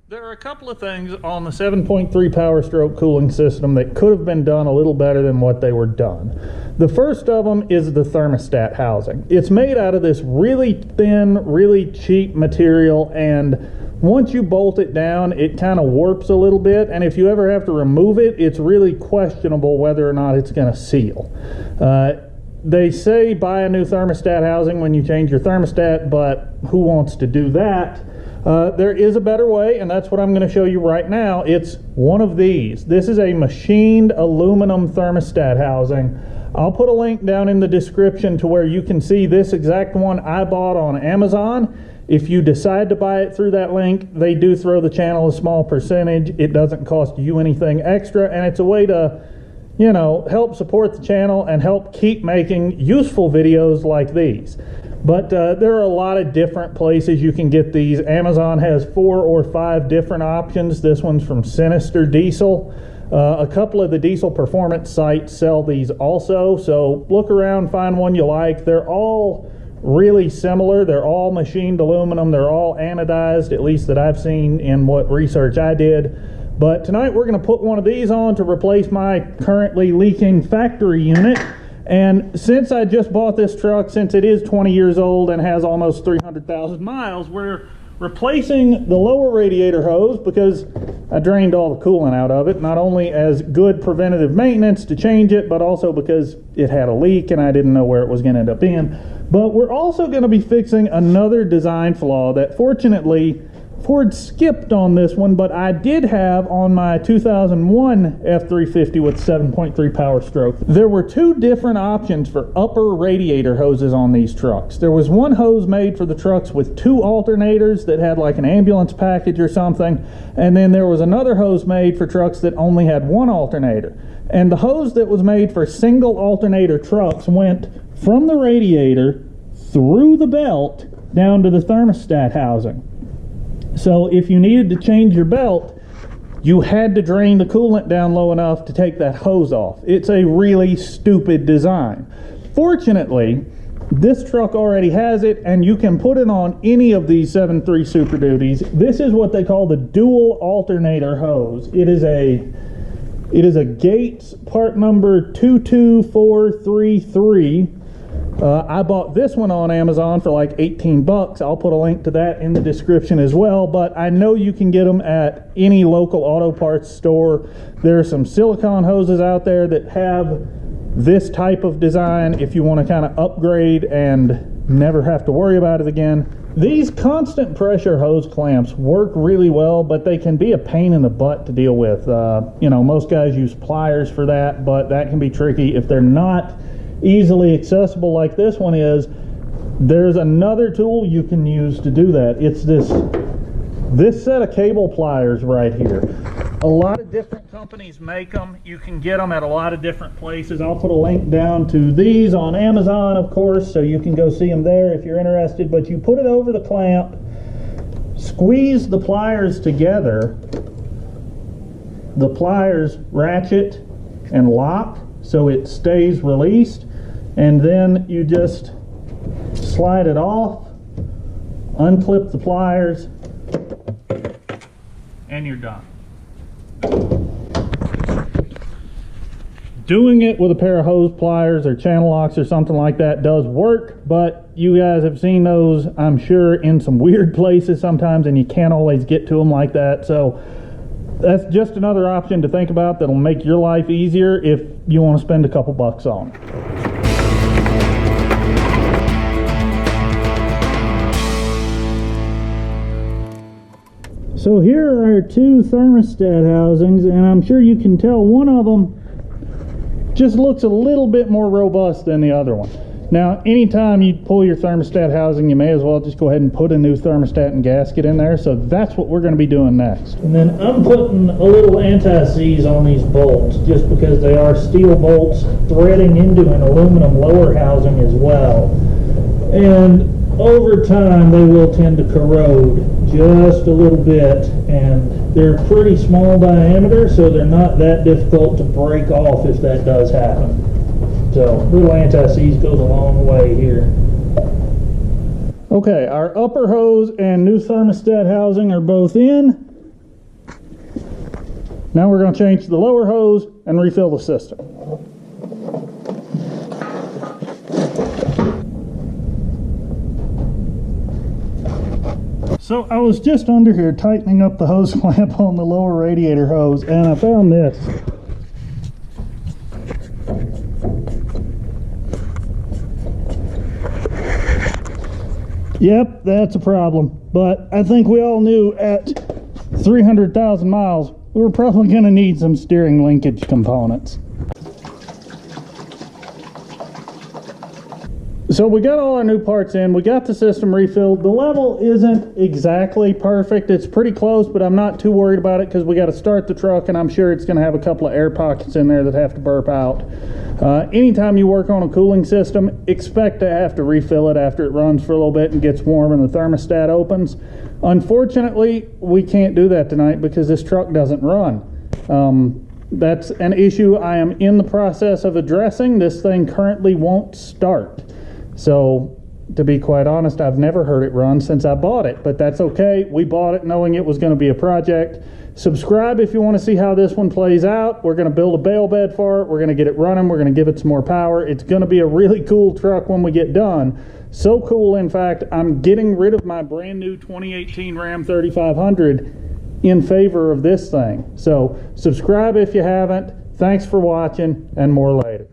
There are a couple of things on the 7.3 Power Stroke cooling system that could have been done a little better than what they were done. The first of them is the thermostat housing. It's made out of this really thin, really cheap material, and once you bolt it down, it kind of warps a little bit, and if you ever have to remove it, it's really questionable whether or not it's going to seal. They say buy a new thermostat housing when you change your thermostat, but who wants to do that? There is a better way, and that's what I'm going to show you right now. It's one of these. This is a machined aluminum thermostat housing. I'll put a link down in the description to where you can see this exact one I bought on Amazon. If you decide to buy it through that link, they do throw the channel a small percentage. It doesn't cost you anything extra, and it's a way to, you know, help support the channel and help keep making useful videos like these. But there are a lot of different places you can get these. Amazon has 4 or 5 different options. This one's from Sinister Diesel. A couple of the diesel performance sites sell these also, so look around, find one you like. They're all really similar. They're all machined aluminum. They're all anodized, at least that I've seen in what research I did. But tonight we're going to put one of these on to replace my currently leaking factory unit. And since I just bought this truck, since it is 20 years old and has almost 300,000 miles, we're replacing the lower radiator hose because I drained all the coolant out of it, not only as good preventative maintenance to change it, but also because it had a leak and I didn't know where it was going to end up being. But we're also going to be fixing another design flaw that fortunately Ford skipped on this one, but I did have on my 2001 F350 with 7.3 Power Stroke. There were 2 different options for upper radiator hoses on these trucks. There was one hose made for the trucks with 2 alternators that had like an ambulance package or something, and then there was another hose made for trucks that only had 1 alternator. And the hose that was made for single alternator trucks went from the radiator through the belt down to the thermostat housing. So if you needed to change your belt, you had to drain the coolant down low enough to take that hose off. It's a really stupid design. Fortunately, this truck already has it, and you can put it on any of these 7.3 Super Duties. This is what they call the dual alternator hose. It is a Gates part number 22433. I bought this one on Amazon for like 18 bucks. I'll put a link to that in the description as well, but I know you can get them at any local auto parts store. There are some silicone hoses out there that have this type of design if you want to kind of upgrade and never have to worry about it again. These constant pressure hose clamps work really well, but they can be a pain in the butt to deal with. You know, most guys use pliers for that, but that can be tricky if they're not easily accessible like this one is. There's another tool you can use to do that. It's this set of cable pliers right here. A lot of different companies make them. You can get them at a lot of different places. I'll put a link down to these on Amazon, of course, so you can go see them there if you're interested. But you put it over the clamp, squeeze the pliers together. The pliers ratchet and lock so it stays released, and then you just slide it off, unclip the pliers, and you're done. Doing it with a pair of hose pliers or channel locks or something like that does work, but you guys have seen those, I'm sure, in some weird places sometimes, and you can't always get to them like that. So that's just another option to think about that'll make your life easier if you want to spend a couple bucks on it. So here are our 2 thermostat housings, and I'm sure you can tell one of them just looks a little bit more robust than the other one. Now, anytime you pull your thermostat housing, you may as well just go ahead and put a new thermostat and gasket in there. So that's what we're going to be doing next. And then I'm putting a little anti-seize on these bolts just because they are steel bolts threading into an aluminum lower housing as well. And over time, they will tend to corrode just a little bit, and they're pretty small diameter, so they're not that difficult to break off if that does happen. So a little anti-seize goes a long way here. Okay, our upper hose and new thermostat housing are both in. Now we're going to change the lower hose and refill the system. So I was just under here tightening up the hose clamp on the lower radiator hose, and I found this. Yep, that's a problem. But I think we all knew at 300,000 miles, we were probably going to need some steering linkage components. So we got all our new parts in, we got the system refilled. The level isn't exactly perfect, it's pretty close, but I'm not too worried about it because we got to start the truck and I'm sure it's going to have a couple of air pockets in there that have to burp out. Anytime you work on a cooling system, expect to have to refill it after it runs for a little bit and gets warm and the thermostat opens. Unfortunately, we can't do that tonight because this truck doesn't run. That's an issue I am in the process of addressing. This thing currently won't start. So, to be quite honest, I've never heard it run since I bought it, but that's okay. We bought it knowing it was going to be a project. Subscribe if you want to see how this one plays out. We're going to build a bale bed for it. We're going to get it running. We're going to give it some more power. It's going to be a really cool truck when we get done. So cool, in fact, I'm getting rid of my brand new 2018 Ram 3500 in favor of this thing. So, subscribe if you haven't. Thanks for watching, and more later.